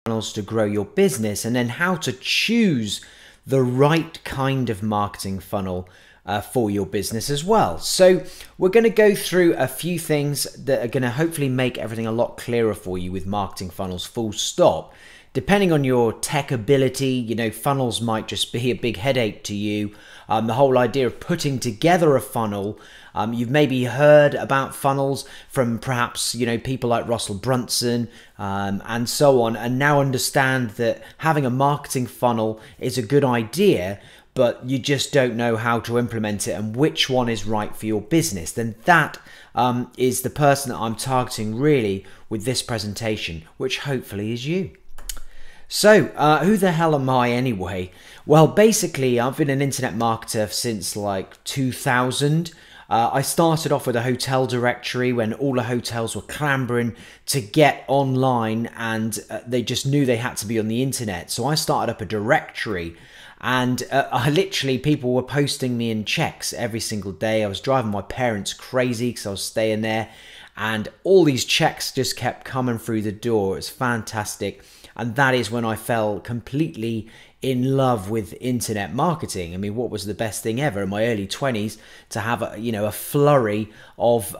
funnels to grow your business, and then how to choose the right kind of marketing funnel for your business as well. So we're going to go through a few things that are going to hopefully make everything a lot clearer for you with marketing funnels, full stop. Depending on your tech ability, you know, funnels might just be a big headache to you. The whole idea of putting together a funnel, you've maybe heard about funnels from perhaps, you know, people like Russell Brunson and so on, and now understand that having a marketing funnel is a good idea, but you just don't know how to implement it and which one is right for your business. Then that is the person that I'm targeting really with this presentation, which hopefully is you. So, who the hell am I anyway? Well, basically, I've been an internet marketer since like 2000. I started off with a hotel directory when all the hotels were clambering to get online, and they just knew they had to be on the internet. So I started up a directory, and I literally, people were posting me in checks every single day. I was driving my parents crazy because I was staying there, and all these checks just kept coming through the door. It was fantastic. And that is when I fell completely in love with internet marketing. I mean, what was the best thing ever in my early 20s to have a, you know, a flurry of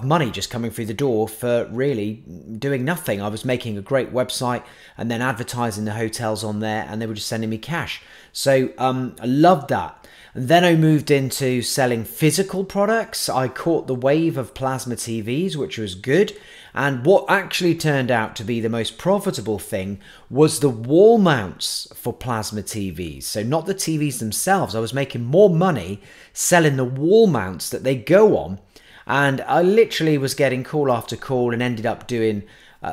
money just coming through the door for really doing nothing. I was making a great website and then advertising the hotels on there, and they were just sending me cash. So I loved that. And then I moved into selling physical products. I caught the wave of plasma TVs, which was good. And what actually turned out to be the most profitable thing was the wall mounts for plasma TVs. So not the TVs themselves. I was making more money selling the wall mounts that they go on. And I literally was getting call after call and ended up doing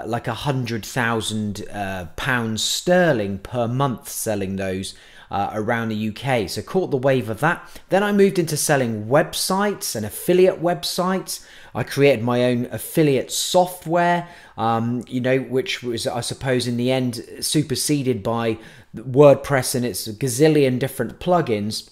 like £100,000 sterling per month selling those around the UK. So caught the wave of that. Then I moved into selling websites and affiliate websites. I created my own affiliate software, you know, which was, I suppose, in the end superseded by WordPress and its gazillion different plugins.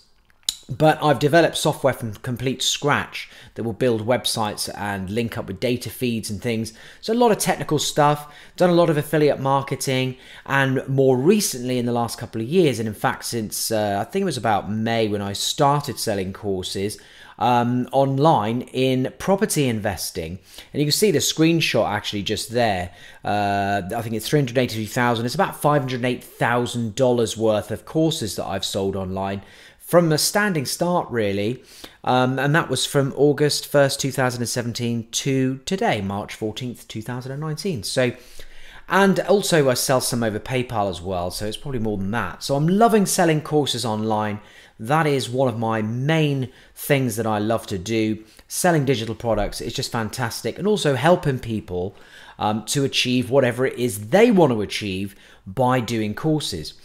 But I've developed software from complete scratch that will build websites and link up with data feeds and things. So a lot of technical stuff, done a lot of affiliate marketing, and more recently in the last couple of years, and in fact since I think it was about May when I started selling courses online in property investing. And you can see the screenshot actually just there. I think it's 383,000. It's about $508,000 worth of courses that I've sold online from a standing start, really. And that was from August 1st, 2017 to today, March 14th, 2019. So, and also I sell some over PayPal as well, so it's probably more than that. So I'm loving selling courses online. That is one of my main things that I love to do. Selling digital products is just fantastic, and also helping people to achieve whatever it is they want to achieve by doing courses.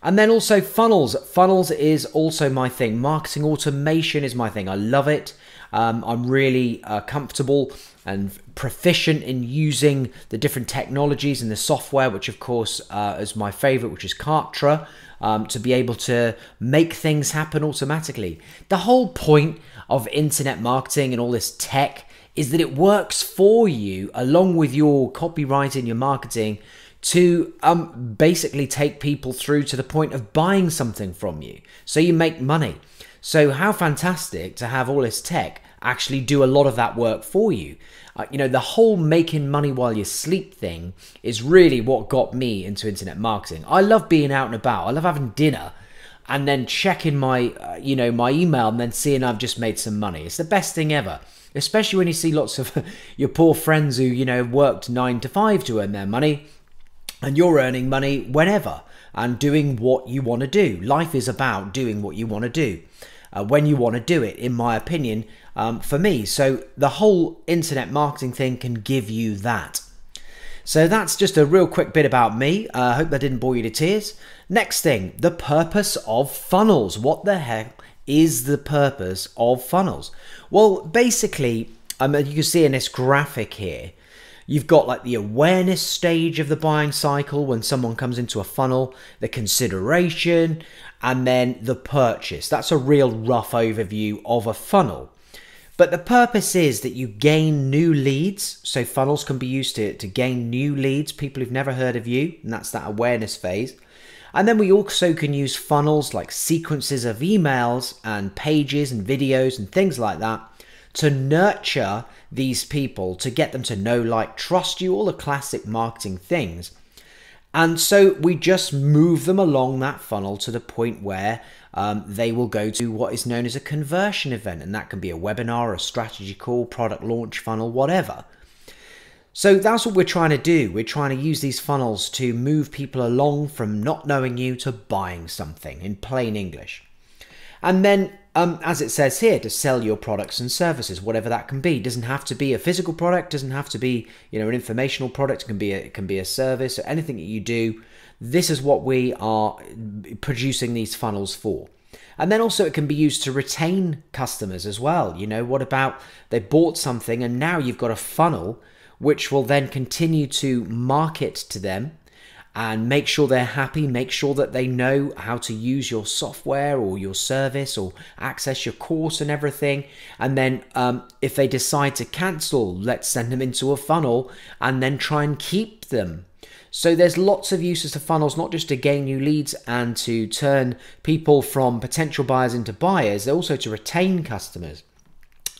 And then also funnels. Funnels is also my thing. Marketing automation is my thing. I love it. I'm really comfortable and proficient in using the different technologies and the software, which of course is my favorite, which is Kartra, to be able to make things happen automatically. The whole point of internet marketing and all this tech is that it works for you along with your copywriting, your marketing, to basically take people through to the point of buying something from you, so you make money. So how fantastic to have all this tech actually do a lot of that work for you. You know, the whole making money while you sleep thing is really what got me into internet marketing. I love being out and about. I love having dinner and then checking my, you know, my email and then seeing I've just made some money. It's the best thing ever. Especially when you see lots of your poor friends who, you know, worked 9 to 5 to earn their money, and you're earning money whenever and doing what you want to do. Life is about doing what you want to do when you want to do it, in my opinion, for me. So the whole internet marketing thing can give you that. So that's just a real quick bit about me. I hope that didn't bore you to tears. Next thing, the purpose of funnels. What the heck is the purpose of funnels? Well, basically, you can see in this graphic here, you've got like the awareness stage of the buying cycle when someone comes into a funnel, the consideration, and then the purchase. That's a real rough overview of a funnel. But the purpose is that you gain new leads. So funnels can be used to gain new leads, people who've never heard of you, and that's that awareness phase. And then we also can use funnels like sequences of emails and pages and videos and things like that to nurture these people, to get them to know, like, trust you, all the classic marketing things. And so we just move them along that funnel to the point where they will go to what is known as a conversion event. And that can be a webinar, a strategy call, product launch funnel, whatever. So that's what we're trying to do. We're trying to use these funnels to move people along from not knowing you to buying something, in plain English. And then, as it says here, to sell your products and services, whatever that can be. It doesn't have to be a physical product, doesn't have to be, you know, an informational product. It can be a service or anything that you do. This is what we are producing these funnels for. And then also it can be used to retain customers as well. You know, what about they bought something and now you've got a funnel which will then continue to market to them and make sure they're happy, make sure that they know how to use your software or your service or access your course and everything. And then if they decide to cancel, let's send them into a funnel and then try and keep them. So there's lots of uses to funnels, not just to gain new leads and to turn people from potential buyers into buyers, they're also to retain customers.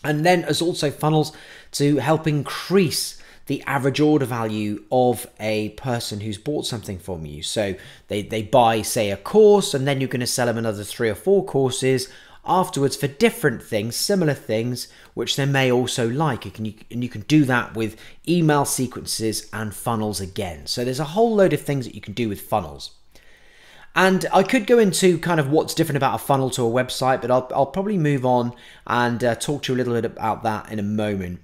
And then there's also funnels to help increase the average order value of a person who's bought something from you. So they buy, say, a course, and then you're going to sell them another 3 or 4 courses afterwards for different things, similar things, which they may also like. And you can do that with email sequences and funnels again. So there's a whole load of things that you can do with funnels. And I could go into kind of what's different about a funnel to a website, but I'll probably move on and talk to you a little bit about that in a moment.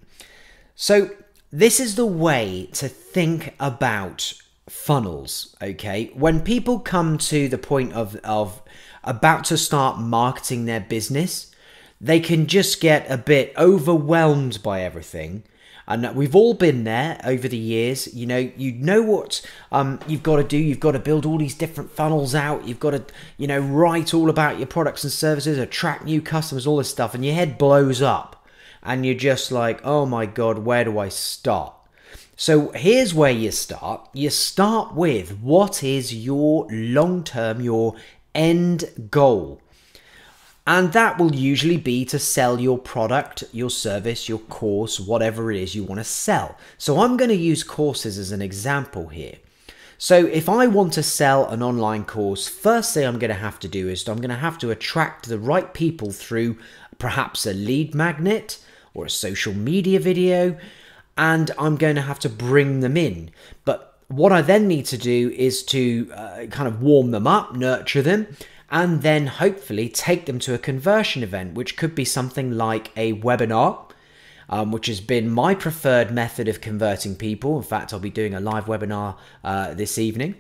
So this is the way to think about funnels, okay? When people come to the point of about to start marketing their business, they can just get a bit overwhelmed by everything. And we've all been there over the years. You know what you've got to do. You've got to build all these different funnels out. You've got to, you know, write all about your products and services, attract new customers, all this stuff, and your head blows up. And you're just like, oh my God, where do I start? So here's where you start. You start with what is your long-term, your end goal. And that will usually be to sell your product, your service, your course, whatever it is you want to sell. So I'm going to use courses as an example here. So if I want to sell an online course, first thing I'm going to have to do is I'm going to have to attract the right people through perhaps a lead magnet or a social media video, and I'm going to have to bring them in. But what I then need to do is to kind of warm them up, nurture them, and then hopefully take them to a conversion event, which could be something like a webinar, which has been my preferred method of converting people. In fact, I'll be doing a live webinar this evening.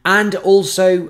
And also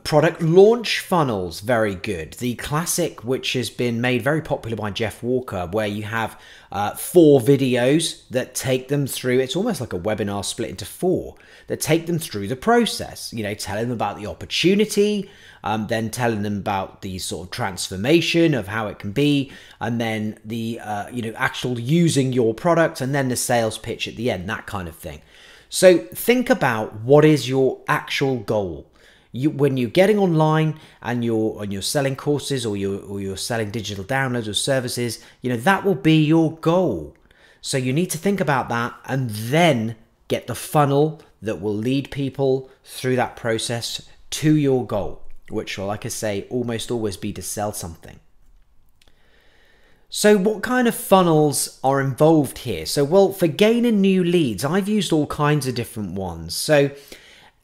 product launch funnels, very good. The classic, which has been made very popular by Jeff Walker, where you have 4 videos that take them through, it's almost like a webinar split into 4, that take them through the process, you know, telling them about the opportunity, then telling them about the sort of transformation of how it can be, and then the, you know, actual using your product, and then the sales pitch at the end, that kind of thing. So think about what is your actual goal. When you're getting online and you're selling courses or you're selling digital downloads or services, you know, that will be your goal. So you need to think about that and then get the funnel that will lead people through that process to your goal, which will, like I say, almost always be to sell something. So what kind of funnels are involved here? So, well, for gaining new leads, I've used all kinds of different ones. So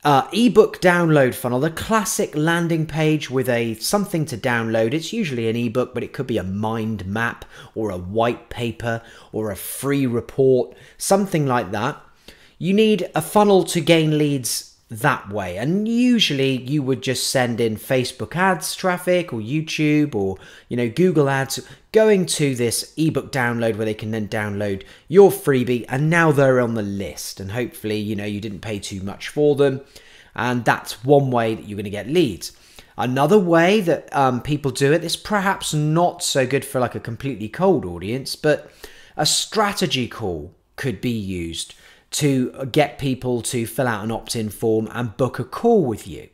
ebook download funnel, the classic landing page with something to download. It's usually an ebook, but it could be a mind map or a white paper or a free report, something like that. You need a funnel to gain leads that way, and usually you would just send in Facebook ads traffic or YouTube or, you know, Google ads going to this ebook download where they can then download your freebie, and now they're on the list, and hopefully, you know, you didn't pay too much for them, and that's one way that you're going to get leads. Another way that people do it is perhaps not so good for like a completely cold audience, but a strategy call could be used to get people to fill out an opt-in form and book a call with you.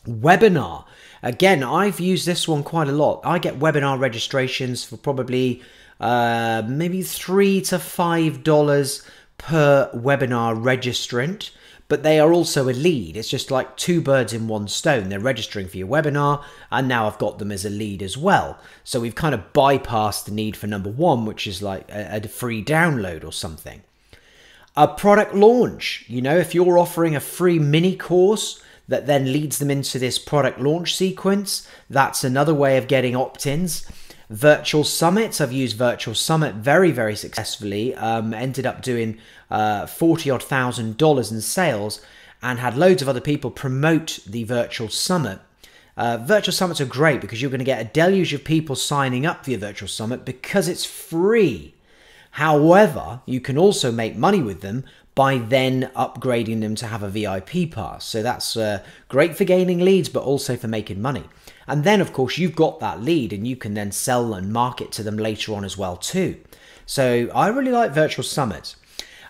Webinar. Again, I've used this one quite a lot. I get webinar registrations for probably maybe $3 to $5 per webinar registrant, but they are also a lead. It's just like two birds in one stone. They're registering for your webinar, and now I've got them as a lead as well. So we've kind of bypassed the need for number one, which is like a free download or something. A product launch. You know, if you're offering a free mini course that then leads them into this product launch sequence, that's another way of getting opt-ins. Virtual summits. I've used Virtual Summit very, very successfully. Ended up doing $40,000 in sales and had loads of other people promote the Virtual Summit. Virtual Summits are great because you're going to get a deluge of people signing up for your Virtual Summit because it's free. However, you can also make money with them by then upgrading them to have a VIP pass. So that's great for gaining leads, but also for making money. And then, of course, you've got that lead and you can then sell and market to them later on as well too. So I really like Virtual Summits.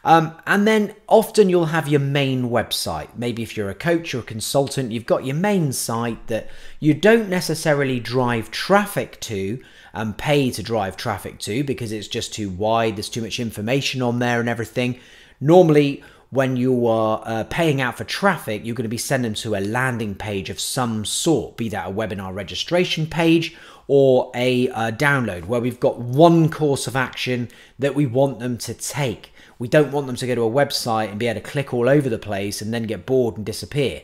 And then often you'll have your main website. Maybe if you're a coach or a consultant, you've got your main site that you don't necessarily drive traffic to and pay to drive traffic to because it's just too wide. There's too much information on there and everything. Normally, when you are paying out for traffic, you're going to be sending them to a landing page of some sort, be that a webinar registration page or a download where we've got one course of action that we want them to take. We don't want them to go to a website and be able to click all over the place and then get bored and disappear.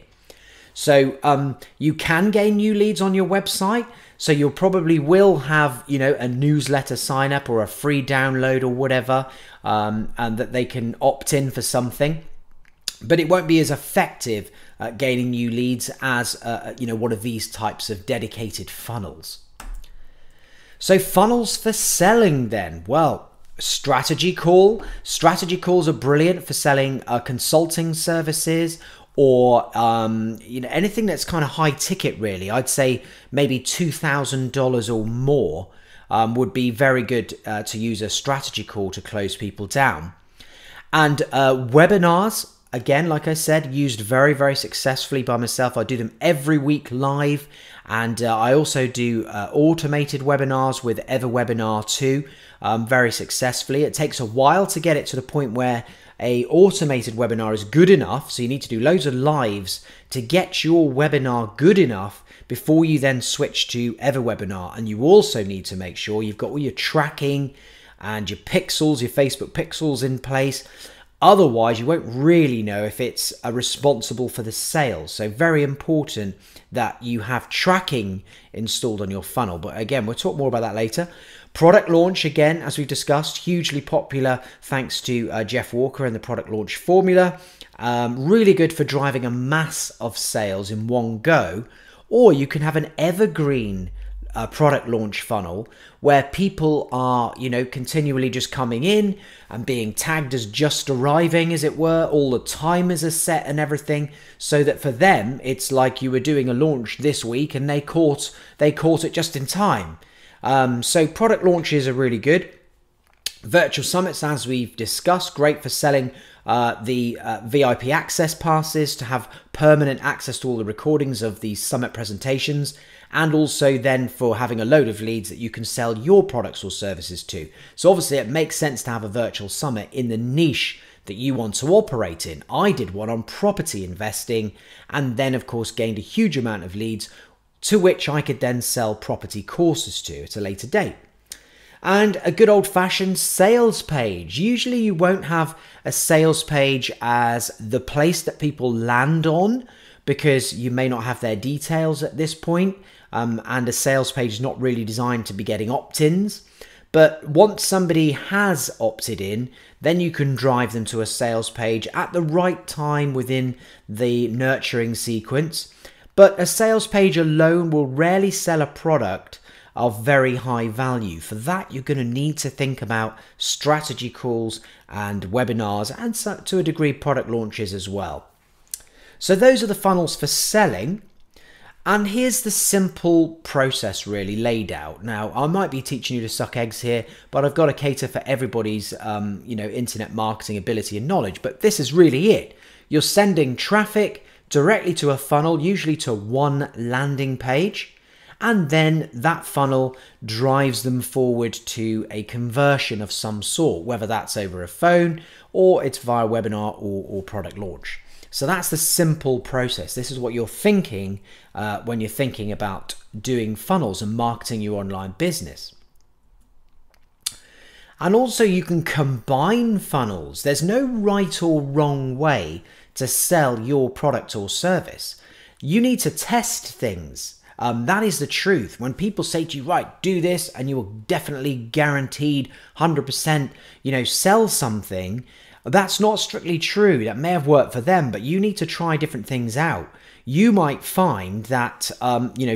So you can gain new leads on your website. So you probably will have, you know, a newsletter sign up or a free download or whatever, and that they can opt in for something. But it won't be as effective at gaining new leads as, you know, one of these types of dedicated funnels. So funnels for selling then. Well, strategy call. Strategy calls are brilliant for selling consulting services or you know, anything that's kind of high ticket really. I'd say maybe $2,000 or more would be very good to use a strategy call to close people down. And webinars, again, like I said, used very, very successfully by myself. I do them every week live. And I also do automated webinars with EverWebinar too, very successfully. It takes a while to get it to the point where a automated webinar is good enough. So you need to do loads of lives to get your webinar good enough before you then switch to EverWebinar. And you also need to make sure you've got all your tracking and your pixels, your Facebook pixels in place. Otherwise, you won't really know if it's responsible for the sales. So very important that you have tracking installed on your funnel. But again, we'll talk more about that later. Product launch, again, as we've discussed, hugely popular thanks to Jeff Walker and the product launch formula. Really good for driving a mass of sales in one go. Or you can have an evergreen product launch funnel where people are, you know, continually just coming in and being tagged as just arriving, as it were. All the timers are set and everything, so that for them it's like you were doing a launch this week and they caught it just in time. So product launches are really good. Virtual summits, as we've discussed, great for selling the VIP access passes to have permanent access to all the recordings of the summit presentations, and also then for having a load of leads that you can sell your products or services to. So obviously it makes sense to have a virtual summit in the niche that you want to operate in. I did one on property investing and then of course gained a huge amount of leads to which I could then sell property courses to at a later date. And a good old-fashioned sales page. Usually you won't have a sales page as the place that people land on because you may not have their details at this point, and a sales page is not really designed to be getting opt-ins. But once somebody has opted in, then you can drive them to a sales page at the right time within the nurturing sequence. But a sales page alone will rarely sell a product of very high value. For that, you're going to need to think about strategy calls and webinars and to a degree product launches as well. So those are the funnels for selling. And here's the simple process really laid out. Now, I might be teaching you to suck eggs here, but I've got to cater for everybody's, internet marketing ability and knowledge. But this is really it. You're sending traffic directly to a funnel, usually to one landing page, and then that funnel drives them forward to a conversion of some sort, whether that's over a phone or it's via webinar or product launch. So that's the simple process. This is what you're thinking when you're thinking about doing funnels and marketing your online business. And also you can combine funnels. There's no right or wrong way to sell your product or service. You need to test things. That is the truth. When people say to you, right, do this and you will definitely guaranteed 100%, sell something, that's not strictly true. That may have worked for them, but you need to try different things out. You might find that,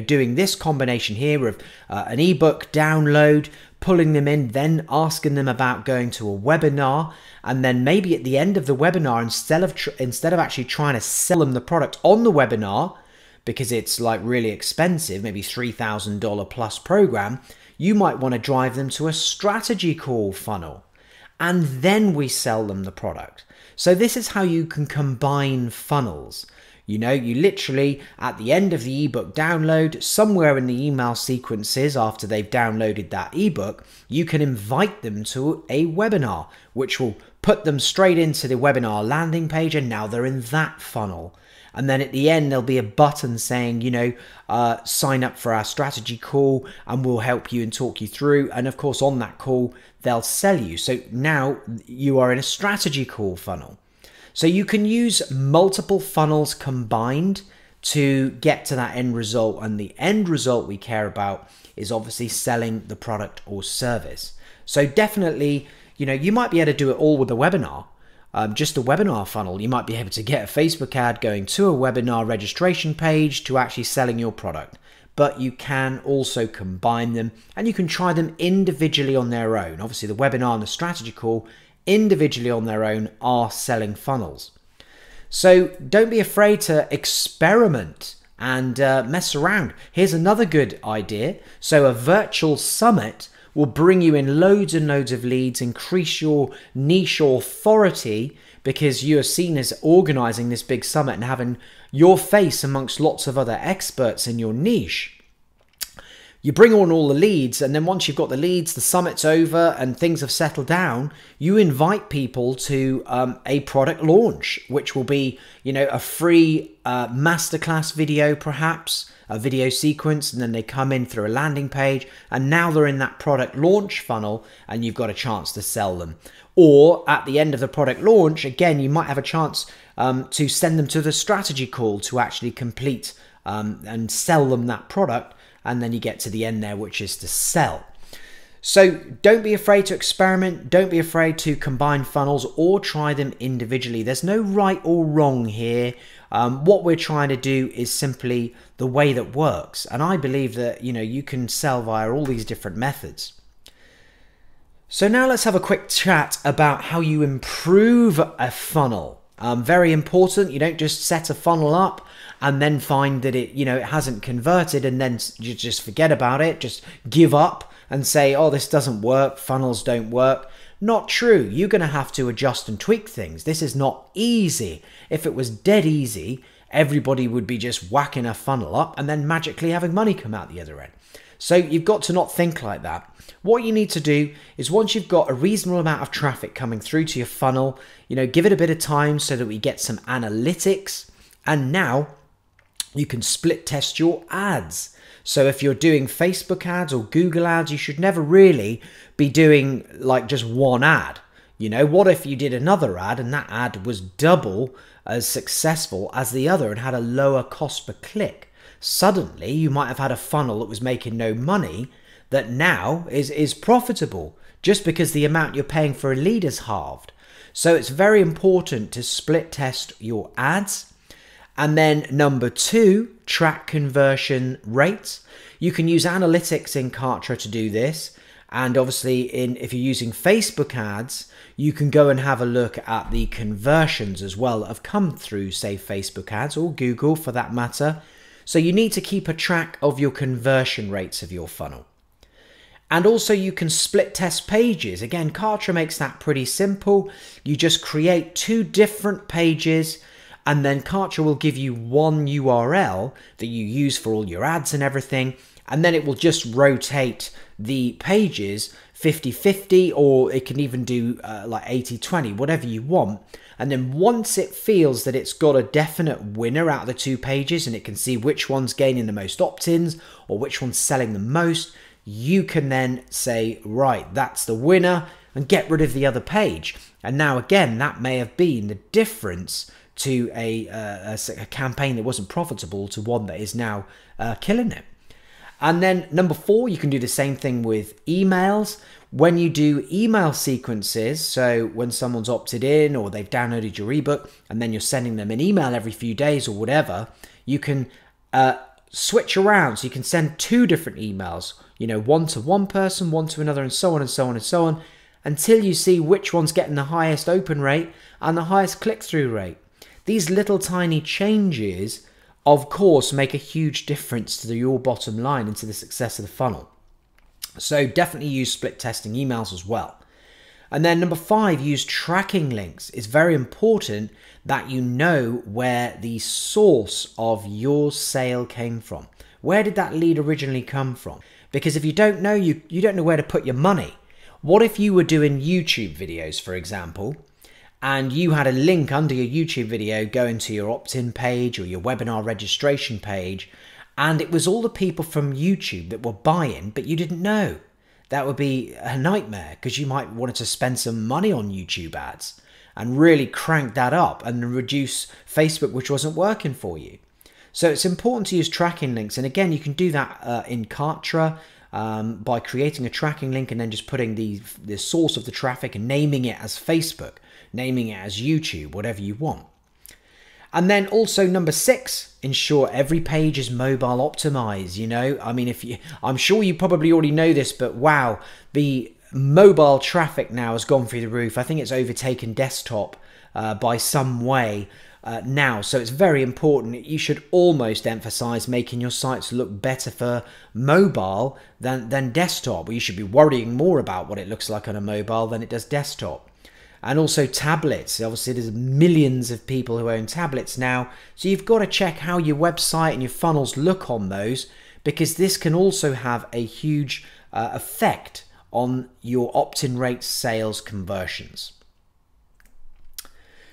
doing this combination here of an ebook download, pulling them in, then asking them about going to a webinar, and then maybe at the end of the webinar, instead of actually trying to sell them the product on the webinar, because it's like really expensive, maybe $3,000 plus program, you might want to drive them to a strategy call funnel. And then we sell them the product. So this is how you can combine funnels. You literally, at the end of the ebook download, somewhere in the email sequences after they've downloaded that ebook, you can invite them to a webinar, which will put them straight into the webinar landing page, and now they're in that funnel. And then at the end, there'll be a button saying, sign up for our strategy call and we'll help you and talk you through. And of course, on that call, they'll sell you. So now you are in a strategy call funnel. So you can use multiple funnels combined to get to that end result. And the end result we care about is obviously selling the product or service. So definitely, you might be able to do it all with a webinar. Just a webinar funnel. You might be able to get a Facebook ad going to a webinar registration page to actually selling your product. But you can also combine them and you can try them individually on their own. Obviously, the webinar and the strategy call individually on their own are selling funnels. So don't be afraid to experiment and mess around. Here's another good idea. So a virtual summit will bring you in loads and loads of leads, increase your niche authority because you are seen as organizing this big summit and having your face amongst lots of other experts in your niche. You bring on all the leads, and then once you've got the leads, the summit's over and things have settled down, you invite people to a product launch, which will be, a free masterclass video perhaps, a video sequence, and then they come in through a landing page and now they're in that product launch funnel and you've got a chance to sell them. Or at the end of the product launch, again, you might have a chance to send them to the strategy call to actually complete and sell them that product. And then you get to the end there, which is to sell. So don't be afraid to experiment. Don't be afraid to combine funnels or try them individually. There's no right or wrong here. What we're trying to do is simply the way that works. And I believe that, you can sell via all these different methods. So now let's have a quick chat about how you improve a funnel. Very important. You don't just set a funnel up and then find that it hasn't converted and then you just forget about it, just give up and say, oh, this doesn't work, funnels don't work. Not true. You're going to have to adjust and tweak things. This is not easy. If it was dead easy, everybody would be just whacking a funnel up and then magically having money come out the other end. So you've got to not think like that. What you need to do is once you've got a reasonable amount of traffic coming through to your funnel, give it a bit of time so that we get some analytics. And now you can split test your ads. So if you're doing Facebook ads or Google ads, you should never really be doing like just one ad. What if you did another ad and that ad was double as successful as the other and had a lower cost per click? Suddenly you might have had a funnel that was making no money that now is profitable just because the amount you're paying for a lead is halved. So it's very important to split test your ads. And then number 2, track conversion rates. You can use analytics in Kartra to do this. And obviously if you're using Facebook ads, you can go and have a look at the conversions as well that have come through, say, Facebook ads or Google for that matter. So you need to keep a track of your conversion rates of your funnel. And also you can split test pages. Again, Kartra makes that pretty simple. You just create 2 different pages, and then Kartra will give you one URL that you use for all your ads and everything. And then it will just rotate the pages 50-50, or it can even do like 80-20, whatever you want. And then once it feels that it's got a definite winner out of the 2 pages, and it can see which one's gaining the most opt-ins or which one's selling the most, you can then say, right, that's the winner, and get rid of the other page. And now again, that may have been the difference to a campaign that wasn't profitable to one that is now killing it. And then number 4, you can do the same thing with emails. When you do email sequences, so when someone's opted in or they've downloaded your ebook and then you're sending them an email every few days or whatever, you can switch around. So you can send 2 different emails, you know, one to one person, one to another, and so on and so on and so on, until you see which one's getting the highest open rate and the highest click-through rate. These little tiny changes, of course, make a huge difference to your bottom line and to the success of the funnel. So definitely use split testing emails as well. And then number 5, use tracking links. It's very important that you know where the source of your sale came from. Where did that lead originally come from? Because if you don't know, you don't know where to put your money. What if you were doing YouTube videos, for example, and you had a link under your YouTube video going to your opt-in page or your webinar registration page, and it was all the people from YouTube that were buying, but you didn't know? That would be a nightmare, because you might want to spend some money on YouTube ads and really crank that up and reduce Facebook, which wasn't working for you. So it's important to use tracking links. And again, you can do that in Kartra by creating a tracking link and then just putting the source of the traffic and naming it as Facebook, naming it as YouTube, whatever you want. And then also number 6, ensure every page is mobile optimized. You know, I mean, I'm sure you probably already know this, but wow, the mobile traffic now has gone through the roof. I think it's overtaken desktop by some way now. So it's very important. You should almost emphasize making your sites look better for mobile than desktop. You should be worrying more about what it looks like on a mobile than it does desktop. And also tablets. Obviously, there's millions of people who own tablets now. So you've got to check how your website and your funnels look on those, because this can also have a huge effect on your opt-in rate sales conversions.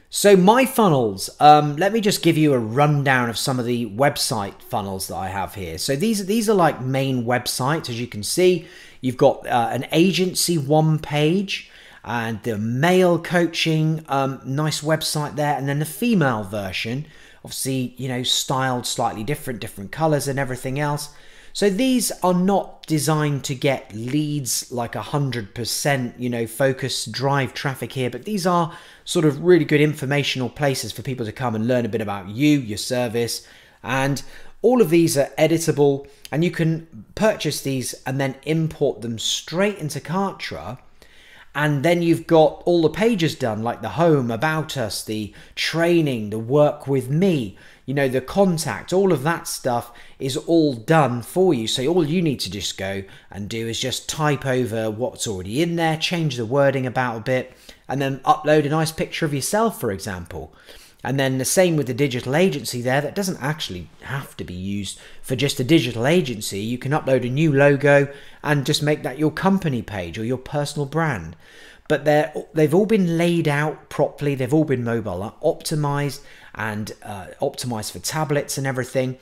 So my funnels, let me just give you a rundown of some of the website funnels that I have here. So these are like main websites. As you can see, you've got an agency one page, and the male coaching, nice website there, and then the female version, obviously, you know, styled slightly different colors and everything else. So these are not designed to get leads like 100%, you know, focus, drive traffic here, but these are sort of really good informational places for people to come and learn a bit about you, your service, and all of these are editable, and you can purchase these and then import them straight into Kartra. And then you've got all the pages done, like the home, about us, the training, the work with me, you know, the contact, all of that stuff is all done for you. So all you need to just go and do is just type over what's already in there, change the wording about a bit, and then upload a nice picture of yourself, for example. And then the same with the digital agency there. That doesn't actually have to be used for just a digital agency. You can upload a new logo and just make that your company page or your personal brand. But they've all been laid out properly. They've all been mobile optimized and optimized for tablets and everything.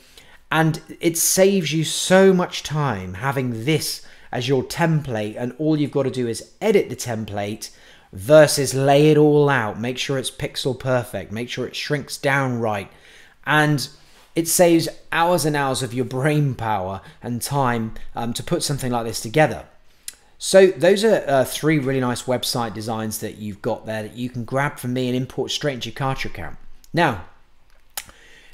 And it saves you so much time having this as your template, and all you've got to do is edit the template versus lay it all out, make sure it's pixel perfect, make sure it shrinks down right, and it saves hours and hours of your brain power and time to put something like this together. So those are 3 really nice website designs that you've got there that you can grab from me and import straight into your Kartra account. Now,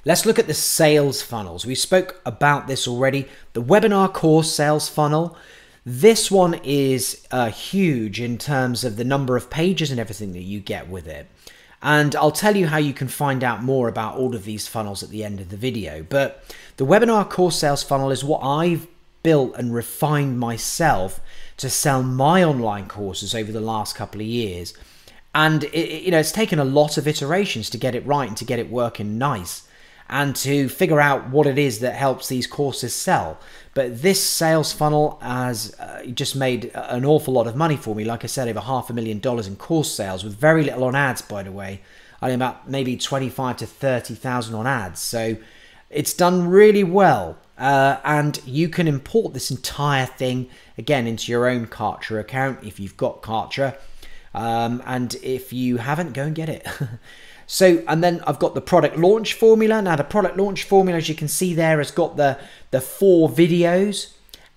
let's look at the sales funnels. We spoke about this already. The webinar course sales funnel. This one is huge in terms of the number of pages and everything that you get with it. And I'll tell you how you can find out more about all of these funnels at the end of the video. But the webinar course sales funnel is what I've built and refined myself to sell my online courses over the last couple of years. And it's taken a lot of iterations to get it right and to get it working nice and to figure out what it is that helps these courses sell. But this sales funnel has just made an awful lot of money for me. Like I said, over $500,000 in course sales with very little on ads, by the way. I mean, about maybe 25 to 30,000 on ads. So it's done really well. And you can import this entire thing again into your own Kartra account if you've got Kartra. And if you haven't, go and get it. So, and then I've got the product launch formula. Now the product launch formula, as you can see there, has got the 4 videos,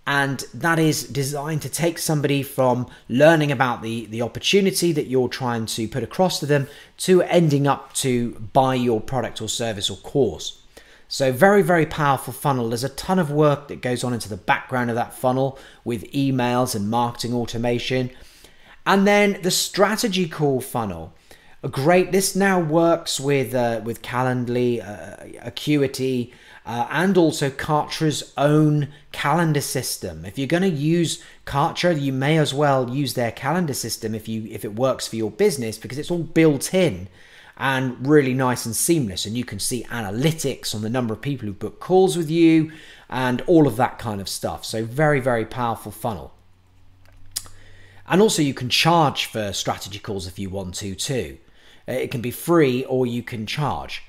and that is designed to take somebody from learning about the opportunity that you're trying to put across to them to ending up to buy your product or service or course. So very, very powerful funnel. There's a ton of work that goes on into the background of that funnel with emails and marketing automation. And then the strategy call funnel. This now works with Calendly, Acuity, and also Kartra's own calendar system. If you're going to use Kartra, you may as well use their calendar system if it works for your business, because it's all built in and really nice and seamless, and you can see analytics on the number of people who book calls with you and all of that kind of stuff. So very, very powerful funnel. And also you can charge for strategy calls if you want to too. It can be free or you can charge.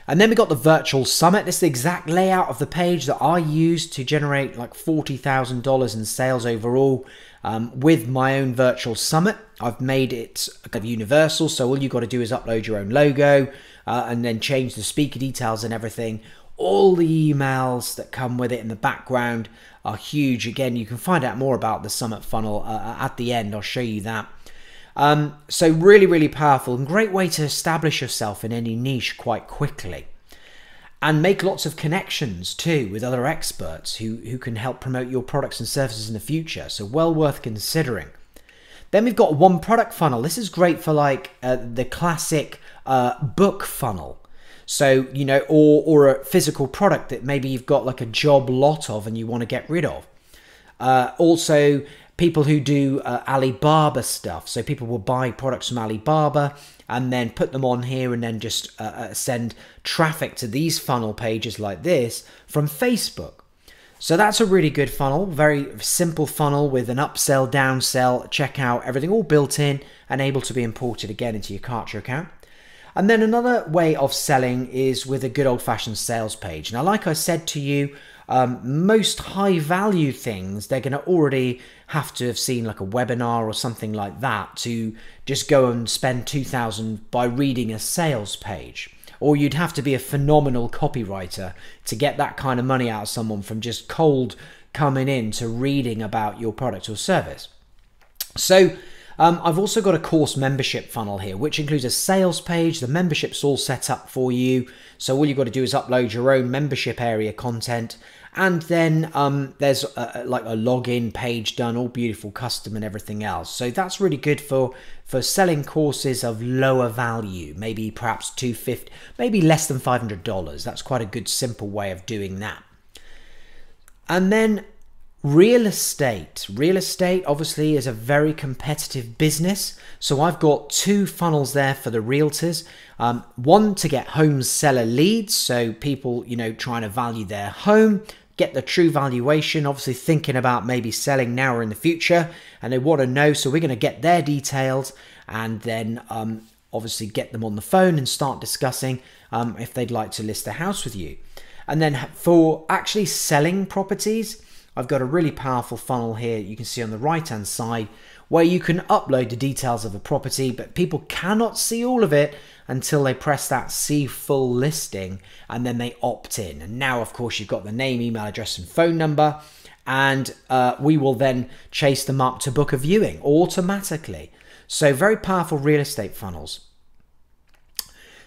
And then we got the virtual summit. This is the exact layout of the page that I used to generate like $40,000 in sales overall with my own virtual summit. I've made it kind of universal, so all you've got to do is upload your own logo and then change the speaker details and everything. All the emails that come with it in the background are huge. Again, you can find out more about the summit funnel at the end. I'll show you that. So really, really powerful and great way to establish yourself in any niche quite quickly and make lots of connections too with other experts who can help promote your products and services in the future. So well worth considering. Then we've got one product funnel. This is great for like the classic book funnel. So, or a physical product that maybe you've got like a job lot of and you want to get rid of. Also, people who do Alibaba stuff. So people will buy products from Alibaba and then put them on here and then just send traffic to these funnel pages like this from Facebook. So that's a really good funnel, very simple funnel with an upsell, downsell, checkout, everything all built in and able to be imported again into your Kartra account. And then another way of selling is with a good old-fashioned sales page. Now, like I said to you, most high-value things, they're going to already have to have seen like a webinar or something like that to just go and spend $2,000 by reading a sales page. Or you'd have to be a phenomenal copywriter to get that kind of money out of someone from just cold coming in to reading about your product or service. So I've also got a course membership funnel here, which includes a sales page. The membership's all set up for you. So all you've got to do is upload your own membership area content. And then there's like a login page done, all beautiful, custom and everything else. So that's really good for selling courses of lower value, maybe perhaps $250, maybe less than $500. That's quite a good, simple way of doing that. And then real estate. Real estate obviously is a very competitive business. So I've got 2 funnels there for the realtors. One to get home seller leads. So people, trying to value their home, get the true valuation, obviously thinking about maybe selling now or in the future, and they want to know. So we're going to get their details and then obviously get them on the phone and start discussing if they'd like to list a house with you. And then for actually selling properties, I've got a really powerful funnel here you can see on the right hand side where you can upload the details of a property, but people cannot see all of it until they press that see full listing and then they opt in. And now of course you've got the name, email address and phone number, and we will then chase them up to book a viewing automatically. So very powerful real estate funnels.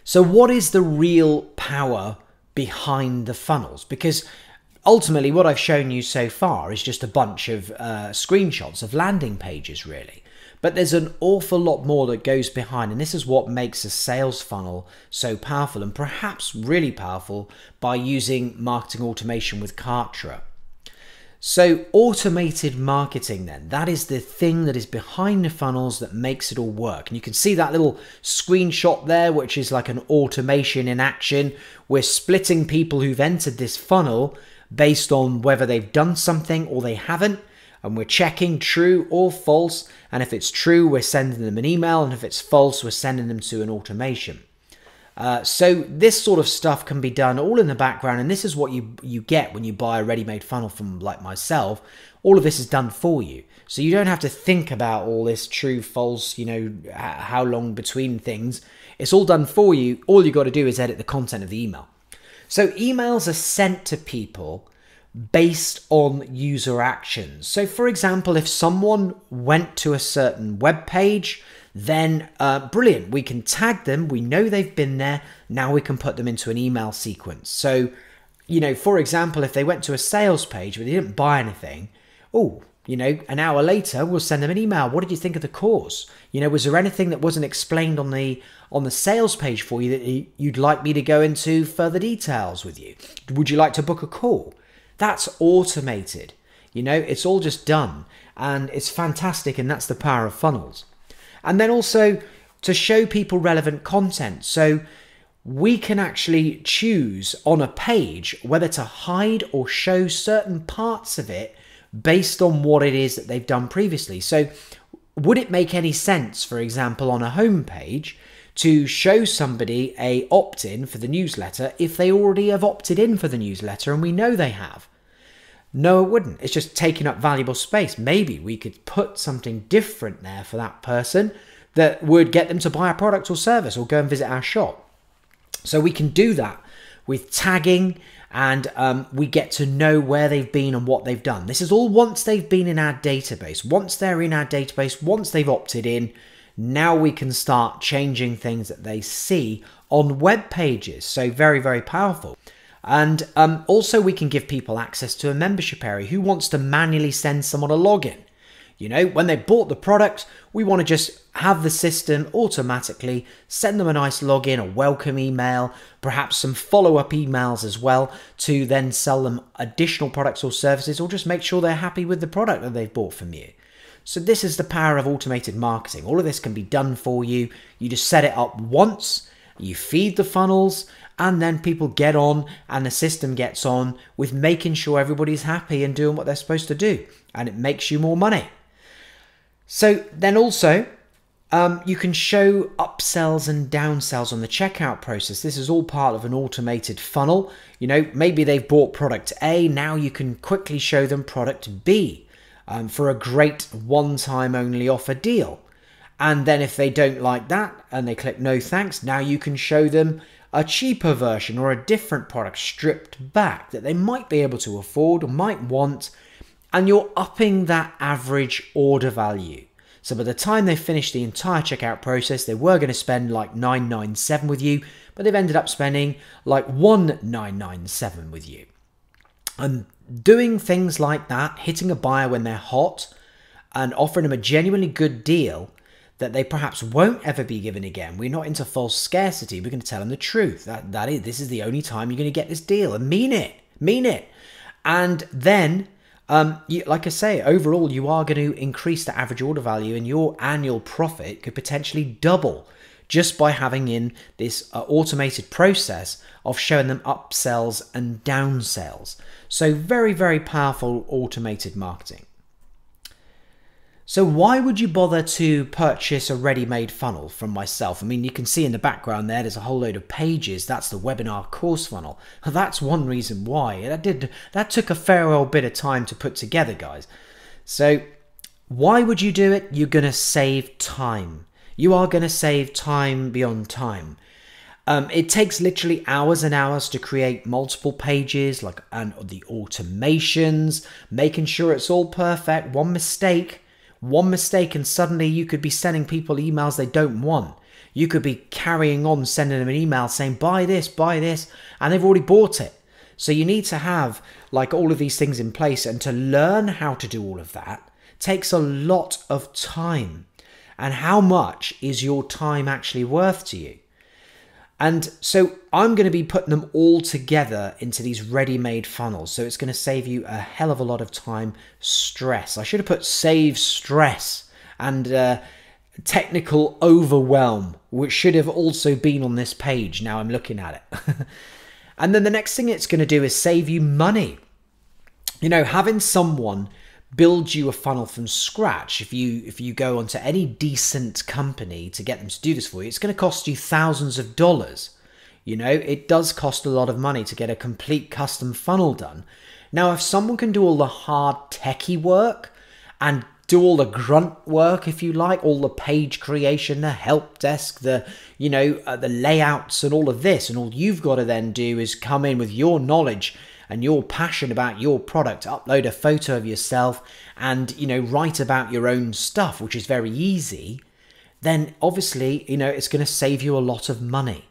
So what is the real power behind the funnels? Because ultimately, what I've shown you so far is just a bunch of screenshots of landing pages, really. But there's an awful lot more that goes behind, and this is what makes a sales funnel so powerful, and perhaps really powerful by using marketing automation with Kartra. So automated marketing then, that is the thing that is behind the funnels that makes it all work. And you can see that little screenshot there, which is like an automation in action. We're splitting people who've entered this funnel based on whether they've done something or they haven't. And we're checking true or false. And if it's true, we're sending them an email. And if it's false, we're sending them to an automation. So this sort of stuff can be done all in the background, and this is what you get when you buy a ready-made funnel from like myself. All of this is done for you. So you don't have to think about all this true, false, how long between things. It's all done for you. All you got to do is edit the content of the email. So emails are sent to people based on user actions. So for example, if someone went to a certain web page, then brilliant, we can tag them, we know they've been there, now we can put them into an email sequence. So, for example, if they went to a sales page but they didn't buy anything, an hour later, we'll send them an email. What did you think of the course? Was there anything that wasn't explained on the sales page for you that you'd like me to go into further details with you? Would you like to book a call? That's automated. It's all just done, and it's fantastic, and that's the power of funnels. And then also to show people relevant content. So we can actually choose on a page whether to hide or show certain parts of it based on what it is that they've done previously. So would it make any sense, for example, on a home page to show somebody a opt-in for the newsletter if they already have opted in for the newsletter and we know they have? No, it wouldn't. It's just taking up valuable space. Maybe we could put something different there for that person that would get them to buy a product or service or go and visit our shop. So we can do that with tagging, and we get to know where they've been and what they've done. This is all once they've been in our database. Once they're in our database, once they've opted in, now we can start changing things that they see on web pages. So very, very powerful. And also we can give people access to a membership area. Who wants to manually send someone a login? When they bought the product, we want to just have the system automatically send them a nice login, a welcome email, perhaps some follow-up emails as well to then sell them additional products or services, or just make sure they're happy with the product that they've bought from you. So this is the power of automated marketing. All of this can be done for you. You just set it up once, you feed the funnels, and then people get on and the system gets on with making sure everybody's happy and doing what they're supposed to do. And it makes you more money. So then also, you can show upsells and downsells on the checkout process. This is all part of an automated funnel. Maybe they've bought product A. Now you can quickly show them product B for a great one-time only offer deal. And then if they don't like that and they click no thanks, now you can show them a cheaper version or a different product stripped back that they might be able to afford or might want, and you're upping that average order value. So by the time they finish the entire checkout process, they were going to spend like $9.97 with you, but they've ended up spending like $1,997 with you. And doing things like that, hitting a buyer when they're hot and offering them a genuinely good deal that they perhaps won't ever be given again. We're not into false scarcity. We're going to tell them the truth. This is the only time you're going to get this deal, and mean it. And then, like I say, overall, you are going to increase the average order value, and your annual profit could potentially double just by having in this automated process of showing them upsells and downsells. So very, very powerful automated marketing. So why would you bother to purchase a ready-made funnel from myself? I mean, you can see in the background there's a whole load of pages. That's the webinar course funnel. That's one reason why. That took a fair old bit of time to put together, guys. So why would you do it? You're going to save time. You are going to save time beyond time. It takes literally hours and hours to create multiple pages, and the automations, making sure it's all perfect. One mistake and suddenly you could be sending people emails they don't want. You could be carrying on sending them an email saying, buy this, and they've already bought it. So you need to have all of these things in place, and to learn how to do all of that takes a lot of time. and how much is your time actually worth to you. And so I'm going to be putting them all together into these ready-made funnels. So it's going to save you a hell of a lot of time, stress. I should have put save stress and technical overwhelm, which should have also been on this page. Now I'm looking at it. And then the next thing it's going to do is save you money. You know, having someone build you a funnel from scratch, if you go onto any decent company to get them to do this for you, it's going to cost you thousands of dollars. You know, it does cost a lot of money to get a complete custom funnel done. Now, if someone can do all the hard techie work and do all the grunt work, if you like, all the page creation, the help desk, the layouts and all of this, and all you've got to then do is come in with your knowledge and your passion about your product, upload a photo of yourself and, you know, write about your own stuff, which is very easy, then obviously, you know, it's going to save you a lot of money.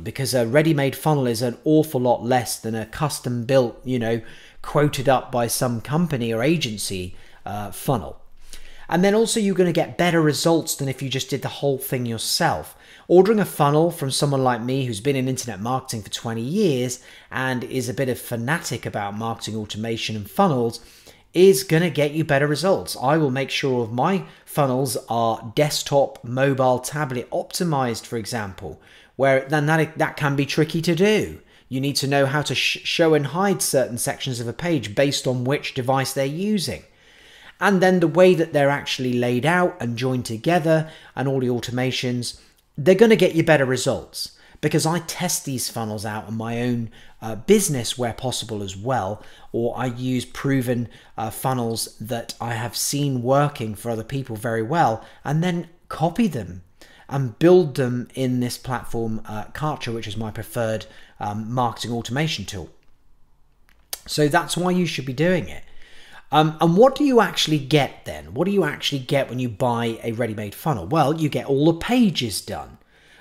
Because a ready-made funnel is an awful lot less than a custom built, you know, quoted up by some company or agency funnel. And then also you're going to get better results than if you just did the whole thing yourself. Ordering a funnel from someone like me who's been in internet marketing for 20 years and is a bit of fanatic about marketing automation and funnels is going to get you better results. I will make sure my funnels are desktop, mobile, tablet optimized, for example, where then that can be tricky to do. You need to know how to show and hide certain sections of a page based on which device they're using. And then the way that they're actually laid out and joined together and all the automations, they're going to get you better results, because I test these funnels out on my own business where possible as well, or I use proven funnels that I have seen working for other people very well, and then copy them and build them in this platform, Kartra, which is my preferred marketing automation tool. So that's why you should be doing it. And what do you actually get then? What do you actually get when you buy a ready-made funnel? Well, you get all the pages done.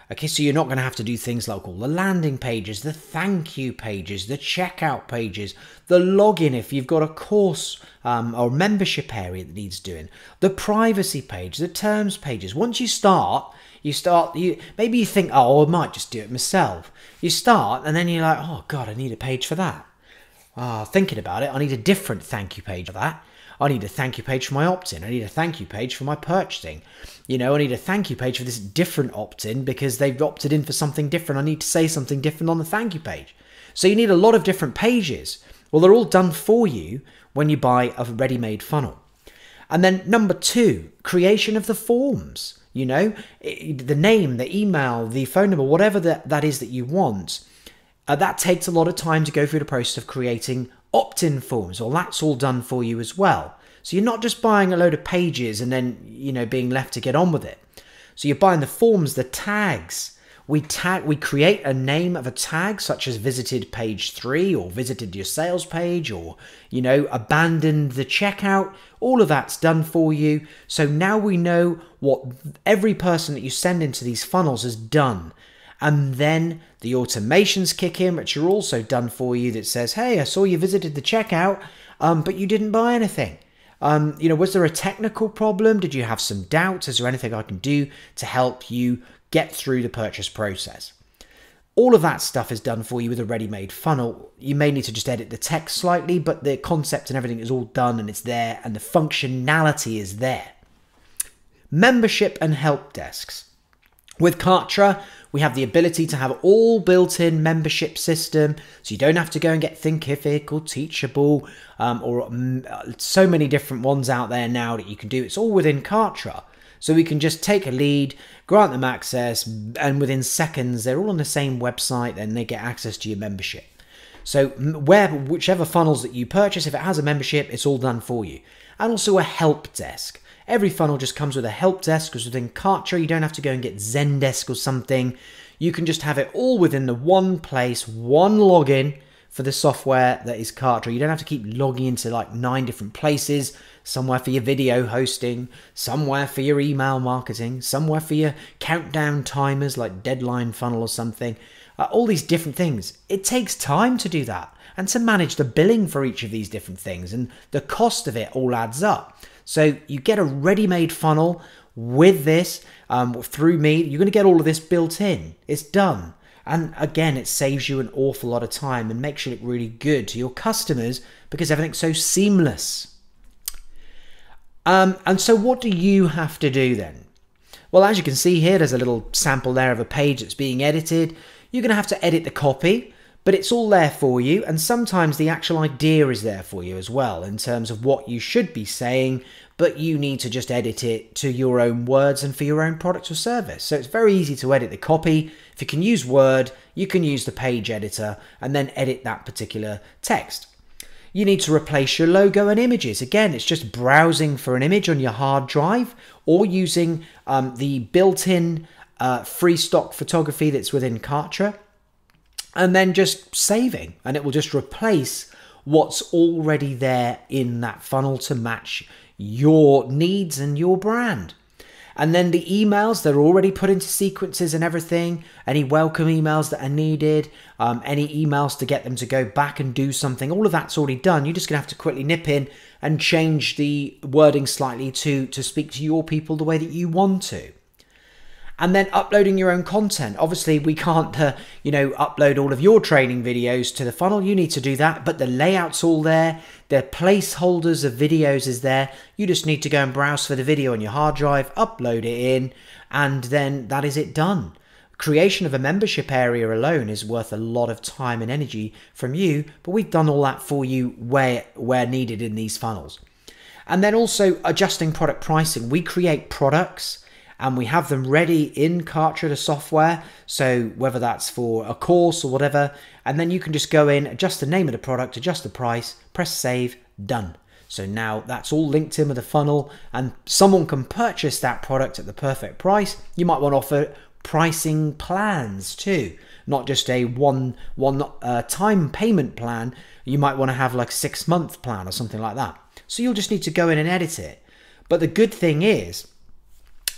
Okay, so you're not going to have to do things like all the landing pages, the thank you pages, the checkout pages, the login if you've got a course or membership area that needs doing, the privacy page, the terms pages. Once you start, maybe you think, oh, I might just do it myself. You start and then you're like, oh God, I need a page for that. Thinking about it, I need a different thank you page for that. I need a thank you page for my opt-in. I need a thank you page for my purchasing. You know, I need a thank you page for this different opt-in because they've opted in for something different. I need to say something different on the thank you page. So you need a lot of different pages. Well, they're all done for you when you buy a ready-made funnel. And then number 2, creation of the forms. You know, the name, the email, the phone number, whatever that is that you want. That takes a lot of time to go through the process of creating opt-in forms. Well, that's all done for you as well. So you're not just buying a load of pages and then, you know, being left to get on with it. So you're buying the forms, the tags. We create a name of a tag such as visited page 3 or visited your sales page or, you know, abandoned the checkout. All of that's done for you. So now we know what every person that you send into these funnels has done. And then the automations kick in, which are also done for you, that says, hey, I saw you visited the checkout, but you didn't buy anything. You know, was there a technical problem? Did you have some doubts? Is there anything I can do to help you get through the purchase process? All of that stuff is done for you with a ready-made funnel. You may need to just edit the text slightly, but the concept and everything is all done and it's there and the functionality is there. Membership and help desks. With Kartra, we have the ability to have all built-in membership system, so you don't have to go and get Thinkific or Teachable or so many different ones out there now that you can do. It's all within Kartra. So we can just take a lead, grant them access, and within seconds, they're all on the same website and they get access to your membership. So whichever funnels that you purchase, if it has a membership, it's all done for you. And also a help desk. Every funnel just comes with a help desk, because within Kartra, you don't have to go and get Zendesk or something. You can just have it all within the one place, one login for the software that is Kartra. You don't have to keep logging into like 9 different places, somewhere for your video hosting, somewhere for your email marketing, somewhere for your countdown timers like Deadline Funnel or something. All these different things. It takes time to do that and to manage the billing for each of these different things, and the cost of it all adds up. So you get a ready-made funnel with this through me. You're going to get all of this built in. It's done. And again, it saves you an awful lot of time and makes you look really good to your customers because everything's so seamless. And so what do you have to do then? Well, as you can see here, there's a little sample there of a page that's being edited. You're going to have to edit the copy, but it's all there for you. And sometimes the actual idea is there for you as well in terms of what you should be saying, but you need to just edit it to your own words and for your own product or service. So it's very easy to edit the copy. If you can use Word, you can use the page editor and then edit that particular text. You need to replace your logo and images. Again, it's just browsing for an image on your hard drive or using the built-in free stock photography that's within Kartra, and then just saving, and it will just replace what's already there in that funnel to match your needs and your brand. And then the emails, they're already put into sequences and everything. Any welcome emails that are needed, any emails to get them to go back and do something, all of that's already done. You're just going to have to quickly nip in and change the wording slightly to speak to your people the way that you want to. And then uploading your own content. Obviously, we can't, upload all of your training videos to the funnel. You need to do that, but the layout's all there. The placeholders of videos is there. You just need to go and browse for the video on your hard drive, upload it in, and then that is it done. Creation of a membership area alone is worth a lot of time and energy from you, but we've done all that for you where needed in these funnels. And then also adjusting product pricing. We create products and we have them ready in Kartra, the software. So whether that's for a course or whatever, and then you can just go in, adjust the name of the product, adjust the price, press save, done. So now that's all linked in with the funnel and someone can purchase that product at the perfect price. You might want to offer pricing plans too, not just a one time payment plan. You might want to have like a 6-month plan or something like that. So you'll just need to go in and edit it. But the good thing is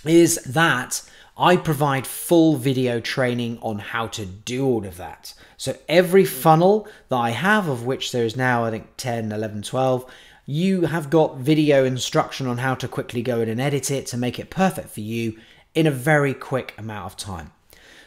that I provide full video training on how to do all of that. So every funnel that I have, of which there is now I think 10, 11, 12, you have got video instruction on how to quickly go in and edit it to make it perfect for you in a very quick amount of time.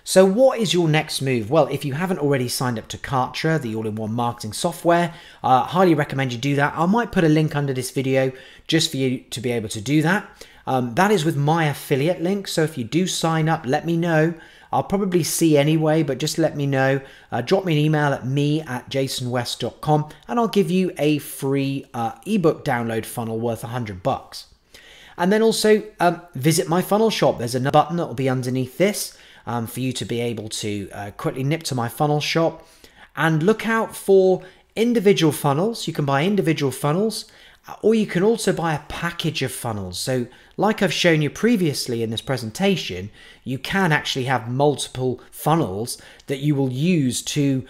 So what is your next move? Well, if you haven't already signed up to Kartra, the all-in-one marketing software, highly recommend you do that. I might put a link under this video just for you to be able to do that. That is with my affiliate link. So if you do sign up, let me know. I'll probably see anyway, but just let me know. Drop me an email at me@jasonwest.com and I'll give you a free ebook download funnel worth $100. And then also visit my funnel shop. There's a button that will be underneath this for you to be able to quickly nip to my funnel shop and look out for individual funnels. You can buy individual funnels, or you can also buy a package of funnels. So like I've shown you previously in this presentation, you can actually have multiple funnels that you will use to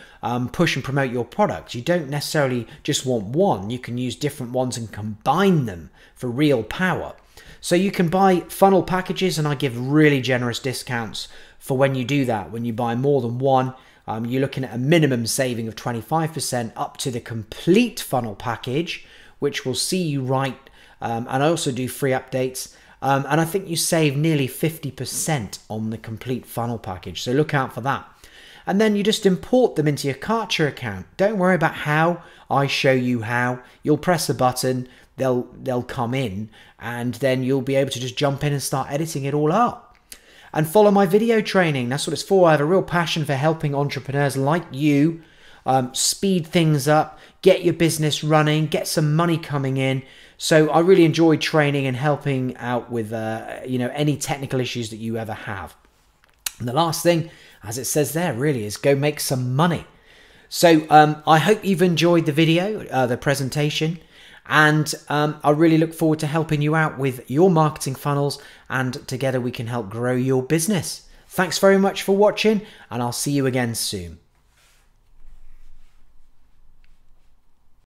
push and promote your product. You don't necessarily just want one. You can use different ones and combine them for real power. So you can buy funnel packages, and I give really generous discounts for when you do that. When you buy more than one, you're looking at a minimum saving of 25% up to the complete funnel package, which will see you right. And I also do free updates. And I think you save nearly 50% on the complete funnel package. So look out for that. And then you just import them into your Kartra account. Don't worry about how. I show you how. You'll press a button, they'll come in, and then you'll be able to just jump in and start editing it all up. And follow my video training. That's what it's for. I have a real passion for helping entrepreneurs like you speed things up, get your business running, get some money coming in. So I really enjoy training and helping out with any technical issues that you ever have. And the last thing, as it says there, really is go make some money. So I hope you've enjoyed the video, the presentation, and I really look forward to helping you out with your marketing funnels, and together we can help grow your business. Thanks very much for watching, and I'll see you again soon.